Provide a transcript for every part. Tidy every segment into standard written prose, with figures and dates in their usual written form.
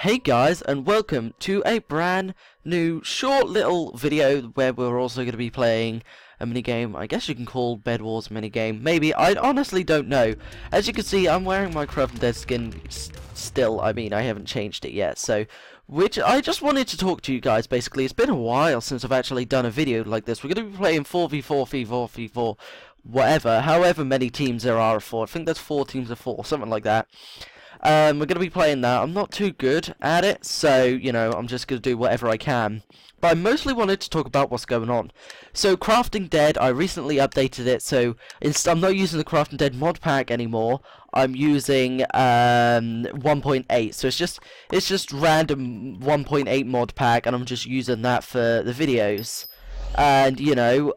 Hey guys, and welcome to a brand new short little video where we're also going to be playing a minigame. I guess you can call Bed Wars a minigame. Maybe, I honestly don't know. As you can see, I'm wearing my Craft and Dead skin still. I mean, I haven't changed it yet, so... Which, I just wanted to talk to you guys, basically. It's been a while since I've actually done a video like this. We're going to be playing 4v4, v4, v4, whatever. However many teams there are of 4. I think there's 4 teams of 4, something like that. We're going to be playing that. I'm not too good at it, so, you know, I'm just going to do whatever I can. But I mostly wanted to talk about what's going on. So, Crafting Dead, I recently updated it, so I'm not using the Crafting Dead mod pack anymore. I'm using 1.8, so it's just random 1.8 mod pack, and I'm just using that for the videos. And, you know,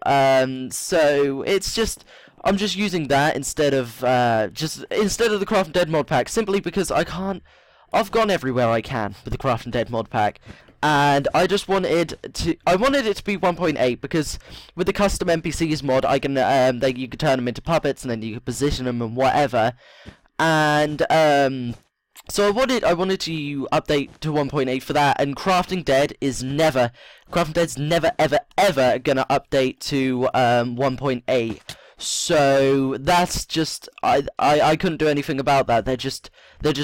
so it's just... I'm just using that instead of the Craft and Dead mod pack, simply because I've gone everywhere I can with the Craft and Dead mod pack, and I just wanted it to be 1.8 because with the custom NPCs mod, I can you can turn them into puppets and then you can position them and whatever, and so I wanted to update to 1.8 for that, and Crafting Dead's never ever gonna update to 1.8. So that's just I couldn't do anything about that. They're just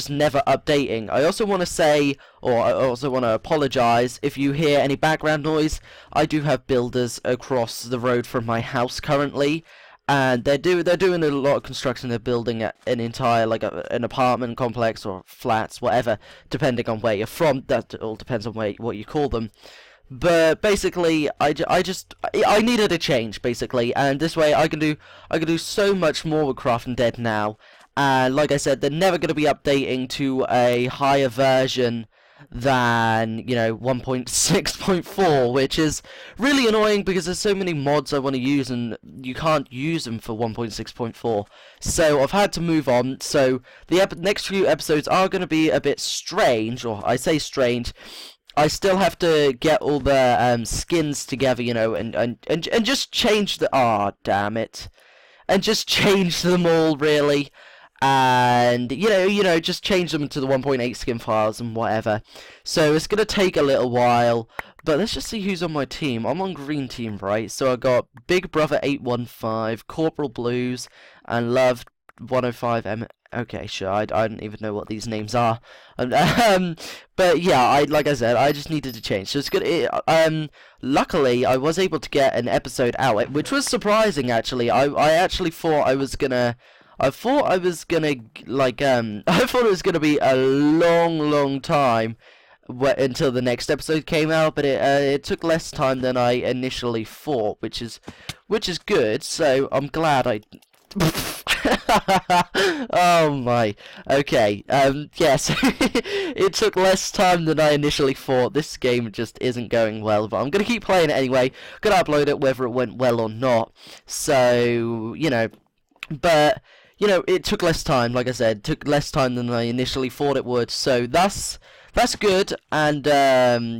never updating. I also want to say, or I also want to apologize if you hear any background noise. I do have builders across the road from my house currently, and they're doing a lot of construction. They're building an entire an apartment complex or flats, whatever, depending on where you're from. That all depends on what you call them. But basically, I needed a change, basically, and this way I can do so much more with Craft and Dead now. And like I said, they're never going to be updating to a higher version than, you know, 1.6.4, which is really annoying because there's so many mods I want to use and you can't use them for 1.6.4. So I've had to move on. So the next few episodes are going to be a bit strange, or I say strange. I still have to get all the skins together, you know, and just change the... Aw, damn it. And just change them all, really. And, you know, just change them to the 1.8 skin files and whatever. So it's going to take a little while. But let's just see who's on my team. I'm on green team, right? So I got Big Brother 815, Corporal Blues, and Love 105M. Okay, sure. I don't even know what these names are. But yeah, like I said, I just needed to change. So it's good. Luckily, I was able to get an episode out, which was surprising. Actually, I actually thought I was gonna. I thought it was gonna be a long time until the next episode came out. But it took less time than I initially thought, which is good. So I'm glad I. Oh my. Okay. Yes. It took less time than I initially thought. This game just isn't going well, but I'm gonna keep playing it anyway. Gonna upload it whether it went well or not. So, you know, but you know, it took less time. Like I said, it took less time than I initially thought it would. So that's good. And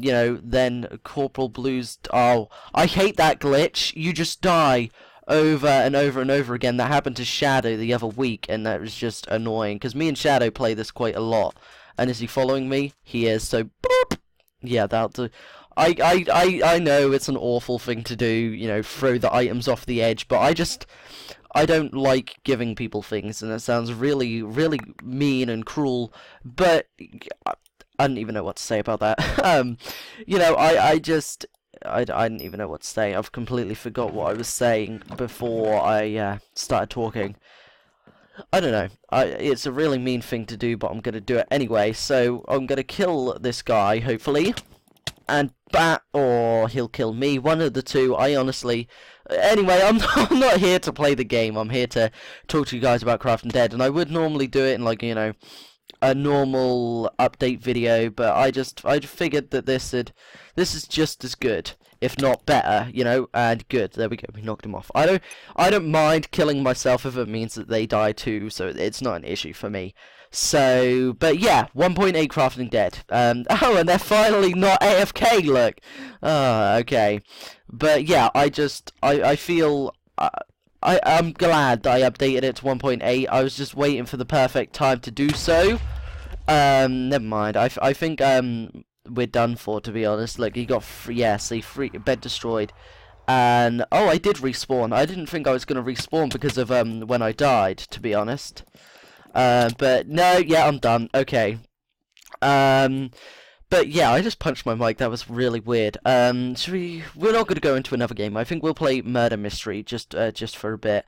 you know, then Corporal Blues. Oh, I hate that glitch. You just die over and over and over again. That happened to Shadow the other week, and that was just annoying because me and Shadow play this quite a lot. And is he following me? He is. So boop. Yeah, that'll do. I know it's an awful thing to do, you know, throw the items off the edge, but I don't like giving people things, and it sounds really mean and cruel, but I don't even know what to say about that. You know, I didn't even know what to say. I've completely forgot what I was saying before I started talking. I don't know. It's a really mean thing to do, but I'm going to do it anyway. So I'm going to kill this guy, hopefully. And or he'll kill me. One of the two. I honestly... Anyway, I'm not here to play the game. I'm here to talk to you guys about Craft and Dead. And I would normally do it in, like, you know, a normal update video, but I figured that this is just as good, if not better, you know. And good, there we go, we knocked him off. I don't mind killing myself if it means that they die too, so it's not an issue for me. So, but yeah, 1.8 Crafting Dead. Oh, and they're finally not AFK. Look. Okay, but yeah, I feel. I'm glad that I updated it to 1.8. I was just waiting for the perfect time to do so. Never mind. I think we're done for, to be honest. Like, he got free, yeah, see, free bed destroyed. And oh, I did respawn. I didn't think I was gonna respawn because of when I died, to be honest. But no, yeah, I'm done. Okay. Um, but yeah, I just punched my mic. That was really weird. Should we? We're not gonna go into another game. I think we'll play Murder Mystery just for a bit.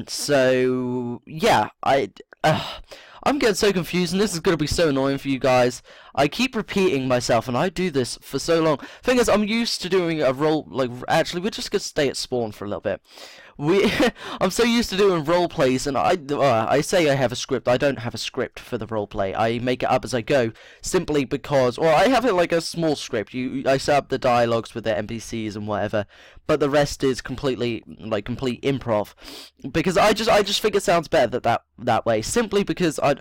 So yeah, I'm getting so confused, and this is gonna be so annoying for you guys. I keep repeating myself, and I do this for so long. Thing is, I'm used to doing a role. Like, actually, we're just gonna stay at spawn for a little bit. I'm so used to doing role plays, and I say I have a script. I don't have a script for the role play. I make it up as I go, simply because, or I have it like a small script. I set up the dialogues with the NPCs and whatever, but the rest is completely like complete improv, because I just think it sounds better that way. Simply because I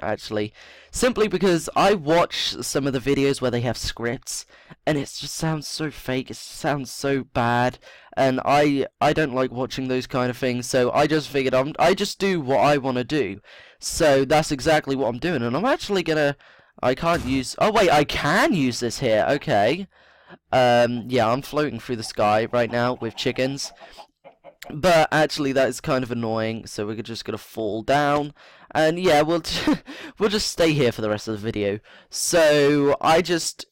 watch some of the videos where they have scripts, and it just sounds so fake. It sounds so bad. And I don't like watching those kind of things, so I just figured I just do what I want to do. So that's exactly what I'm doing, and I'm actually gonna. I can't use. Oh wait, I can use this here. Okay. Yeah, I'm floating through the sky right now with chickens, but actually that is kind of annoying. So we're just gonna fall down, and yeah, we'll just stay here for the rest of the video. So I just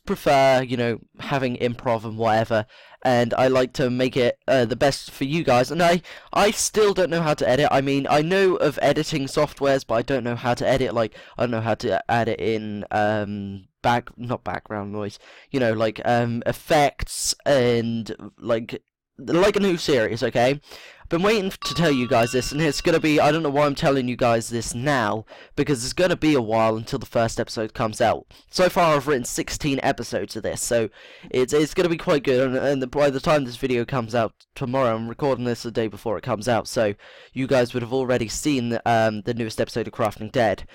prefer, you know, having improv and whatever, and I like to make it the best for you guys. And I still don't know how to edit. I mean, I know of editing softwares, but I don't know how to edit. Like, I don't know how to add it in not background noise, you know, like effects and like a new series. Okay, been waiting to tell you guys this, and it's gonna be, I don't know why I'm telling you guys this now, because it's gonna be a while until the first episode comes out. So far I've written 16 episodes of this, so it's gonna be quite good, and by the time this video comes out tomorrow, I'm recording this the day before it comes out, so you guys would have already seen the newest episode of Crafting Dead.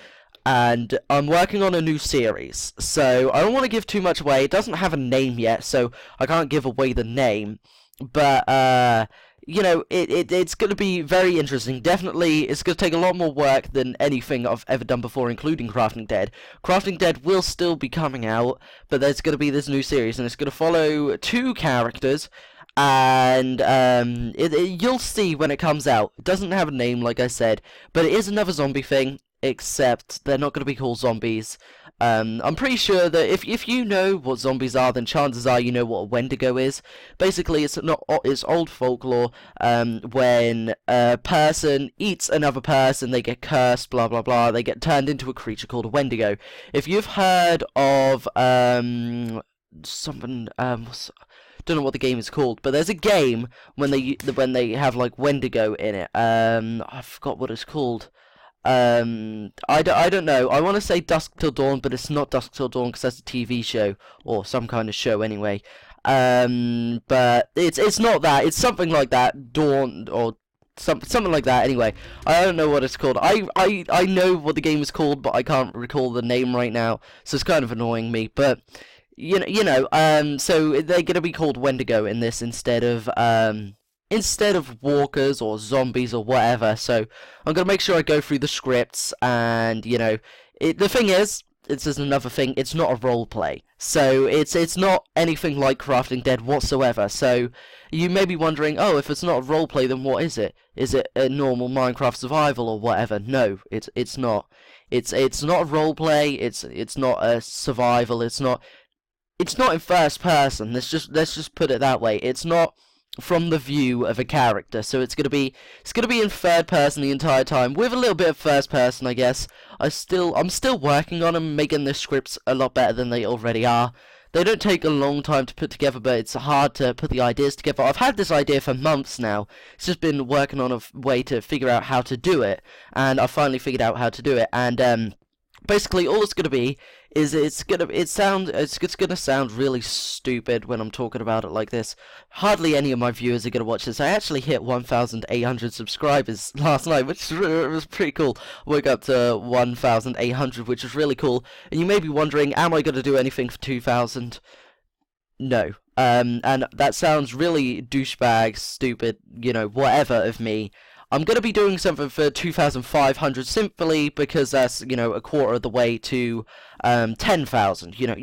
And I'm working on a new series, so I don't want to give too much away. It doesn't have a name yet, so I can't give away the name, but you know, it's going to be very interesting. Definitely, it's going to take a lot more work than anything I've ever done before, including Crafting Dead. Crafting Dead will still be coming out, but there's going to be this new series, and it's going to follow 2 characters, and you'll see when it comes out. It doesn't have a name, like I said, but it is another zombie thing, except they're not going to be called zombies. I'm pretty sure that if you know what zombies are, then chances are you know what a Wendigo is. Basically, it's old folklore. When a person eats another person, they get cursed, blah blah blah. They get turned into a creature called a Wendigo. If you've heard of something don't know what the game is called, but there's a game when they have like Wendigo in it. I forgot what it's called. I don't know. I want to say Dusk Till Dawn, but it's not Dusk Till Dawn because that's a TV show or some kind of show anyway. But it's not that. It's something like that. Dawn or something like that. Anyway, I don't know what it's called. I know what the game is called, but I can't recall the name right now. So it's kind of annoying me. But you know. So they're gonna be called Wendigo in this instead of walkers or zombies or whatever. So I'm gonna make sure I go through the scripts, and you know, the thing is, it's just another thing, it's not a role play, so it's not anything like Crafting Dead whatsoever. So you may be wondering, oh, if it's not a role play, then what is it? Is it a normal Minecraft survival or whatever? No, it's not. It's not a role play. It's not a survival. It's not in first person. Let's just put it that way. It's not from the view of a character, so it's gonna be in third person the entire time, with a little bit of first person, I guess. I'm still working on them, making the scripts a lot better than they already are. They don't take a long time to put together, but it's hard to put the ideas together. I've had this idea for months now. It's just been working on a way to figure out how to do it, and I finally figured out how to do it. And basically, all it's gonna be is it's gonna sound really stupid when I'm talking about it like this. Hardly any of my viewers are gonna watch this. I actually hit 1,800 subscribers last night, which was pretty cool. I woke up to 1,800, which was really cool. And you may be wondering, am I gonna do anything for 2,000? No. And that sounds really douchebag, stupid, you know, whatever of me. I'm going to be doing something for 2,500 simply because that's, you know, a quarter of the way to 10,000. You know,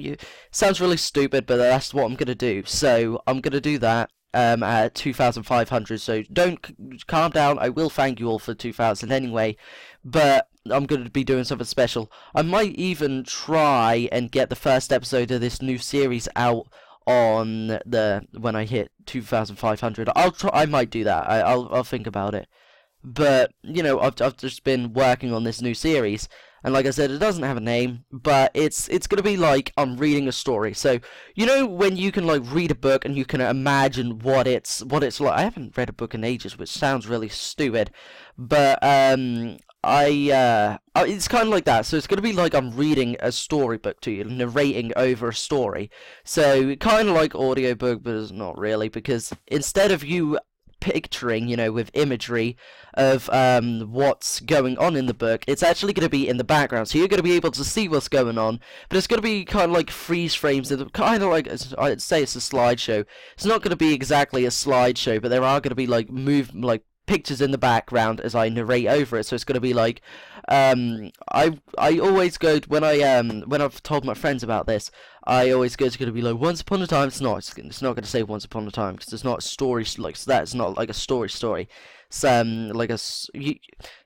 sounds really stupid, but that's what I'm going to do. So I'm going to do that at 2,500. So don't calm down. I will thank you all for 2,000 anyway, but I'm going to be doing something special. I might even try and get the first episode of this new series out on the when I hit 2,500. I might do that. I'll think about it. But you know, I've just been working on this new series, and like I said, it doesn't have a name, but it's gonna be like I'm reading a story. So you know when you can like read a book and you can imagine what it's like. I haven't read a book in ages, which sounds really stupid, but it's kind of like that. So it's gonna be like I'm reading a storybook to you, narrating over a story. So kind of like audiobook, but it's not really, because instead of you picturing, you know, with imagery of what's going on in the book, it's actually going to be in the background, so you're going to be able to see what's going on, but it's going to be kind of like freeze frames, kind of like, I'd say it's a slideshow. It's not going to be exactly a slideshow, but there are going to be like pictures in the background as I narrate over it. So it's going to be like I always go when I've told my friends about this, I always go, it's going to be like once upon a time. It's not going to say once upon a time, because it's not a story like that. It's not like a story. It's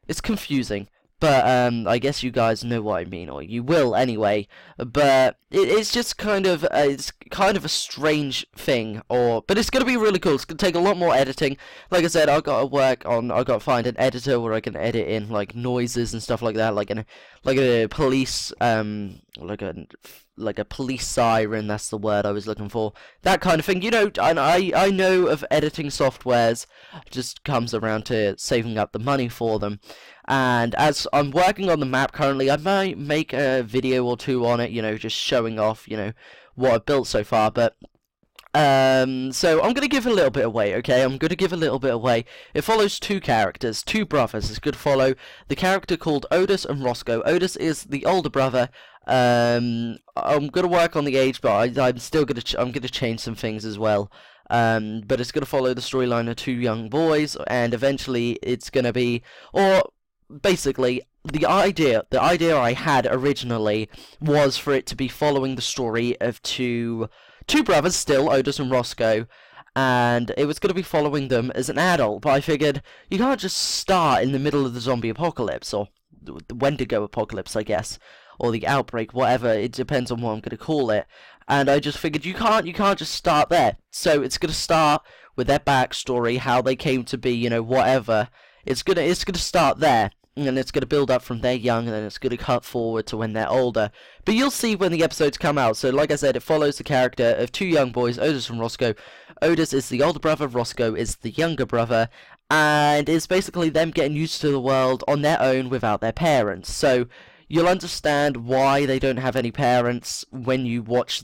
it's confusing. But I guess you guys know what I mean, or you will anyway. But it's just kind of a strange thing, but it's gonna be really cool. It's gonna take a lot more editing. Like I said, I've got to find an editor where I can edit in like noises and stuff like that, like a police like a police siren. That's the word I was looking for. That kind of thing, you know. And I know of editing softwares. Just comes around to saving up the money for them. And as I'm working on the map currently, I might make a video or two on it, you know, just showing off, you know, what I've built so far. But so I'm gonna give a little bit away, okay? I'm gonna give a little bit away. It follows two characters, two brothers. It's gonna follow the character called Otis and Roscoe. Otis is the older brother. I'm gonna work on the age, but I'm still I'm gonna change some things as well. But it's gonna follow the storyline of two young boys, and eventually it's gonna be, or basically, the idea I had originally was for it to be following the story of two brothers, still, Otis and Roscoe, and it was going to be following them as an adult. But I figured you can't just start in the middle of the zombie apocalypse, or the Wendigo apocalypse, I guess, or the outbreak, whatever. It depends on what I'm going to call it. And I just figured you can't just start there. So it's going to start with their backstory, how they came to be, you know, whatever. It's gonna start there, and it's gonna build up from they're young, and then it's gonna cut forward to when they're older. But you'll see when the episodes come out. So like I said, it follows the character of two young boys, Otis and Roscoe. Otis is the older brother, Roscoe is the younger brother, and it's basically them getting used to the world on their own without their parents. So you'll understand why they don't have any parents when you watch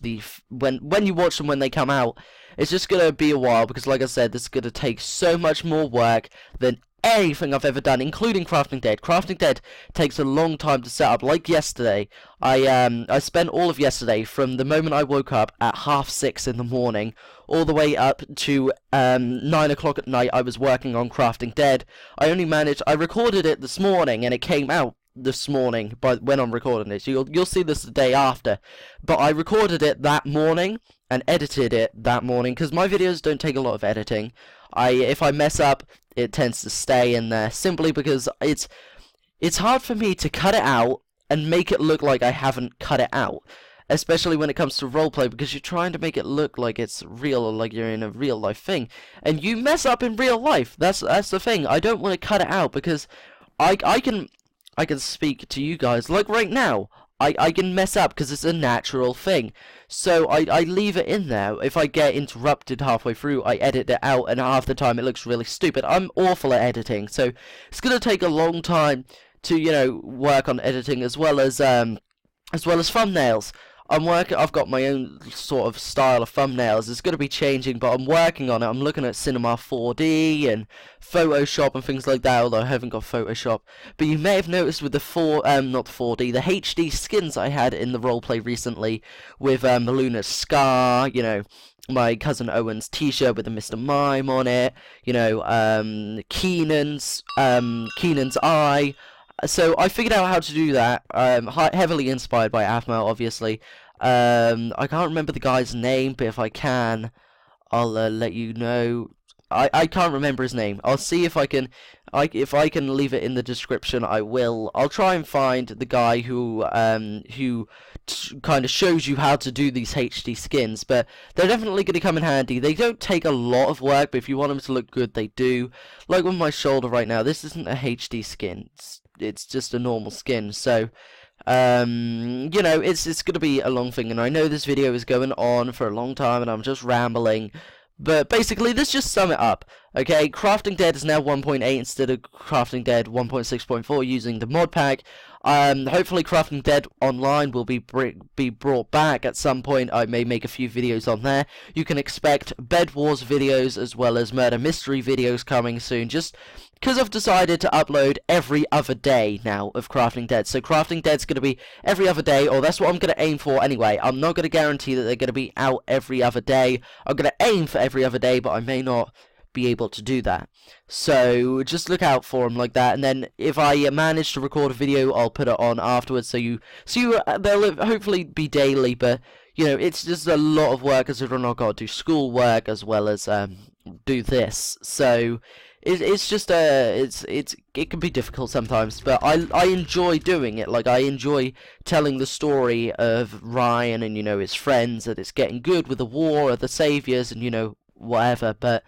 when you watch them when they come out. It's just gonna be a while, because like I said, this is gonna take so much more work than anything I've ever done, including Crafting Dead. Crafting Dead takes a long time to set up. Like yesterday, I spent all of yesterday, from the moment I woke up at 6:30 in the morning, all the way up to 9 o'clock at night. I was working on Crafting Dead. I recorded it this morning, and it came out this morning when I'm recording it. So you'll see this the day after. But I recorded it that morning and edited it that morning, because my videos don't take a lot of editing. If I mess up, it tends to stay in there, simply because it's hard for me to cut it out and make it look like I haven't cut it out, especially when it comes to roleplay, because you're trying to make it look like it's real, or like you're in a real life thing, and you mess up in real life. That's the thing. I don't want to cut it out, because I can speak to you guys like right now. I can mess up because it's a natural thing. So I leave it in there. If I get interrupted halfway through, I edit it out, and half the time it looks really stupid. I'm awful at editing, so it's gonna take a long time to, you know, work on editing, as well as thumbnails. I've got my own sort of style of thumbnails. It's going to be changing, but I'm working on it. I'm looking at Cinema 4D and Photoshop and things like that, although I haven't got Photoshop. But you may have noticed with the not 4D, the HD skins I had in the roleplay recently, with Luna's Scar, you know, my cousin Owen's t-shirt with a Mr. Mime on it, you know, Keenan's eye. So I figured out how to do that, heavily inspired by Aphmau, obviously. I can't remember the guy's name, but if I can, I'll let you know. I can't remember his name. I'll see if I can, if I can leave it in the description. I will. I'll try and find the guy who kind of shows you how to do these HD skins. But they're definitely going to come in handy. They don't take a lot of work, but if you want them to look good, they do. Like with my shoulder right now, this isn't a HD skin. It's just a normal skin. So. You know, it's gonna be a long thing, and I know this video is going on for a long time, and I'm just rambling. But basically, let's just sum it up. Okay, Crafting Dead is now 1.8 instead of Crafting Dead 1.6.4 using the mod pack. Hopefully Crafting Dead Online will be brought back at some point. I may make a few videos on there. You can expect Bed Wars videos as well as Murder Mystery videos coming soon, just because I've decided to upload every other day now of Crafting Dead. So Crafting Dead's going to be every other day, or that's what I'm going to aim for anyway. I'm not going to guarantee that they're going to be out every other day. I'm going to aim for every other day, but I may not be able to do that. So just look out for them like that, and then if I manage to record a video, I'll put it on afterwards. So they'll hopefully be daily, but you know, it's just a lot of work as I've got to do school work as well as do this. So it's just it can be difficult sometimes, but I enjoy doing it. Like I enjoy telling the story of Ryan and, you know, his friends, that it's getting good with the war, or the saviors, and, you know, whatever. But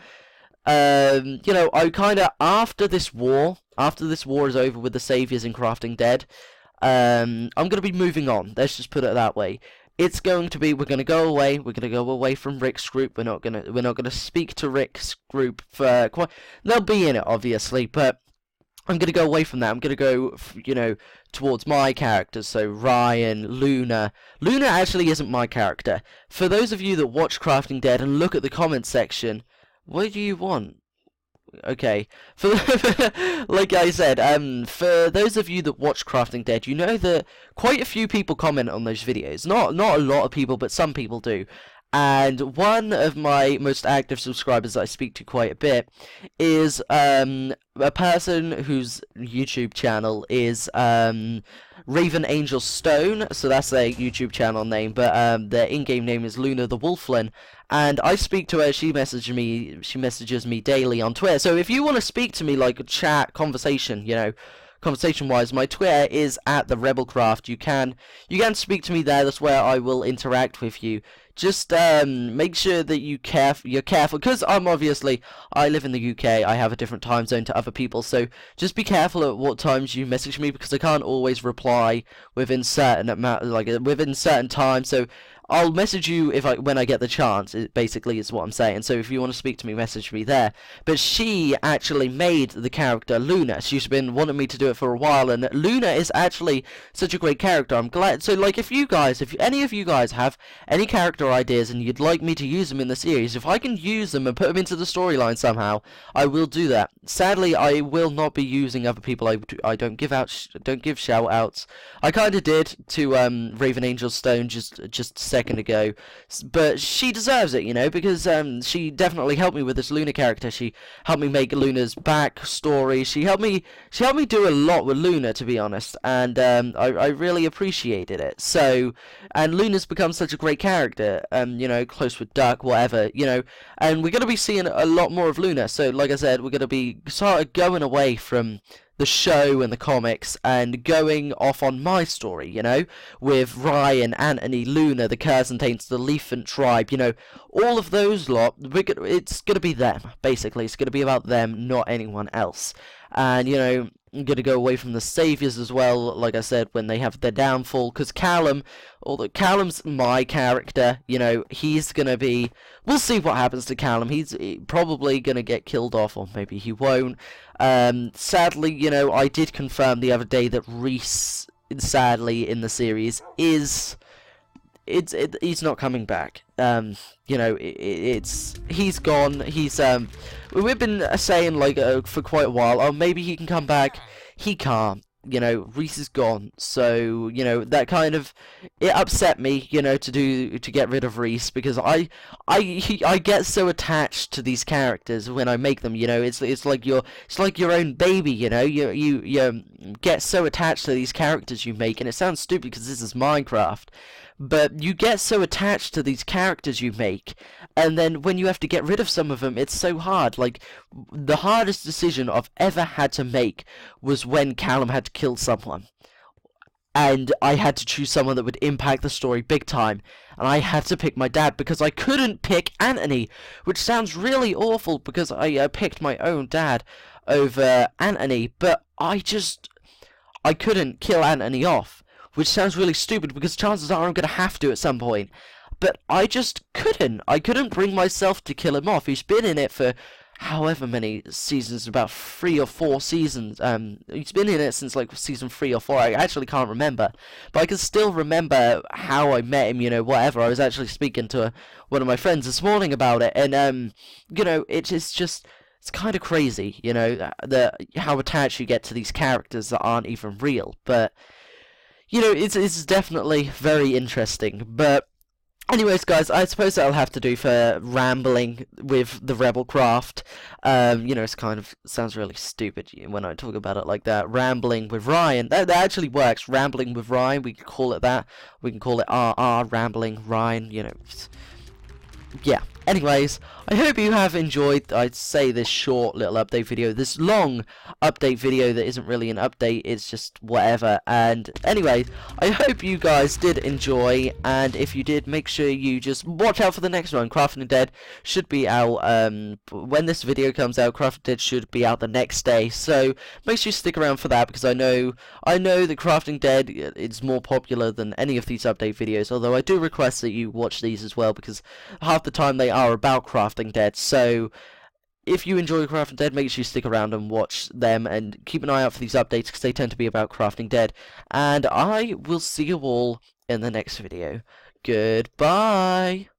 you know, I kind of, after this war is over with the saviors in Crafting Dead, I'm gonna be moving on. Let's just put it that way. It's going to be, we're gonna go away from Rick's group. We're not gonna speak to Rick's group for quite. They'll be in it obviously, but I'm gonna go away from that. I'm gonna go, you know, towards my characters. So Ryan, Luna. Luna actually isn't my character. For those of you that watch Crafting Dead and look at the comment section, what do you want? Okay, like I said, for those of you that watch Crafting Dead, you know that quite a few people comment on those videos. Not a lot of people, but some people do. And one of my most active subscribers that I speak to quite a bit is a person whose YouTube channel is Raven Angel Stone. So that's their YouTube channel name, but their in-game name is Luna the Wolflin. And I speak to her. She messages me daily on Twitter. So if you want to speak to me, like a chat, conversation, you know, conversation-wise, my Twitter is @TheRebelCraft. You can speak to me there. That's where I will interact with you. Just make sure that you're careful, because I live in the UK. I have a different time zone to other people, so just be careful at what times you message me, because I can't always reply within certain time. So I'll message you when I get the chance. It basically is what I'm saying. So if you want to speak to me, message me there. But she actually made the character Luna. She's been wanting me to do it for a while, and Luna is actually such a great character. I'm glad. So like, if any of you guys have any character ideas and you'd like me to use them in the series, if I can use them and put them into the storyline somehow, I will do that. Sadly, I will not be using other people. I don't give shout outs. I kind of did to Raven Angel Stone just a second ago, but she deserves it, you know, because she definitely helped me with this Luna character. She helped me make Luna's backstory. She helped me do a lot with Luna, to be honest, and I really appreciated it. So, and Luna's become such a great character, you know, close with Duck, whatever, you know, and we're going to be seeing a lot more of Luna. So like I said, we're going to be sort of going away from the show and the comics and going off on my story, you know, with Ryan, Anthony, Luna, the Cursed Taints, the Leafant Tribe, you know, all of those lot. It's going to be them, basically. It's going to be about them, not anyone else. And, you know, I'm going to go away from the Saviors as well, like I said, when they have their downfall, because although Callum's my character, you know, he's going to be, we'll see what happens to Callum. He's probably going to get killed off, or maybe he won't. Sadly, you know, I did confirm the other day that Reese, sadly, in the series, he's not coming back. You know, he's gone. We've been saying, like, for quite a while, oh, maybe he can come back. He can't. you know, Reese is gone, so, you know, that kind of, it upset me, you know, to get rid of Reese, because I get so attached to these characters when I make them, you know, it's like your own baby, you know, you get so attached to these characters you make, and it sounds stupid because this is Minecraft, but you get so attached to these characters you make, and then when you have to get rid of some of them, it's so hard. Like, the hardest decision I've ever had to make was when Callum had to kill someone, and I had to choose someone that would impact the story big time, and I had to pick my dad because I couldn't pick Anthony, which sounds really awful because I picked my own dad over Anthony, but I couldn't kill Anthony off, which sounds really stupid because chances are I'm going to have to at some point. But I just couldn't. I couldn't bring myself to kill him off. He's been in it for however many seasons, about 3 or 4 seasons. He's been in it since like season 3 or 4. I actually can't remember, but I can still remember how I met him. You know, whatever. I was actually speaking to one of my friends this morning about it, and you know, it's just. It's kind of crazy, you know, how attached you get to these characters that aren't even real. But, you know, it's definitely very interesting. But, anyways, guys, I suppose that'll have to do for rambling with the Rebel Craft. You know, it's kind of sounds really stupid when I talk about it like that. Rambling with Ryan. That actually works. Rambling with Ryan. We can call it that. We can call it RR, Rambling Ryan. You know, yeah. Anyways, I hope you have enjoyed, I'd say, this short little update video, this long update video that isn't really an update, it's just whatever. And anyway, I hope you guys did enjoy, and if you did, make sure you just watch out for the next one. Crafting Dead should be out, when this video comes out, Crafting Dead should be out the next day, so make sure you stick around for that, because I know that Crafting Dead is more popular than any of these update videos, although I do request that you watch these as well, because half the time they are about Crafting Dead. So if you enjoy Crafting Dead, make sure you stick around and watch them, and keep an eye out for these updates because they tend to be about Crafting Dead. And I will see you all in the next video. Goodbye.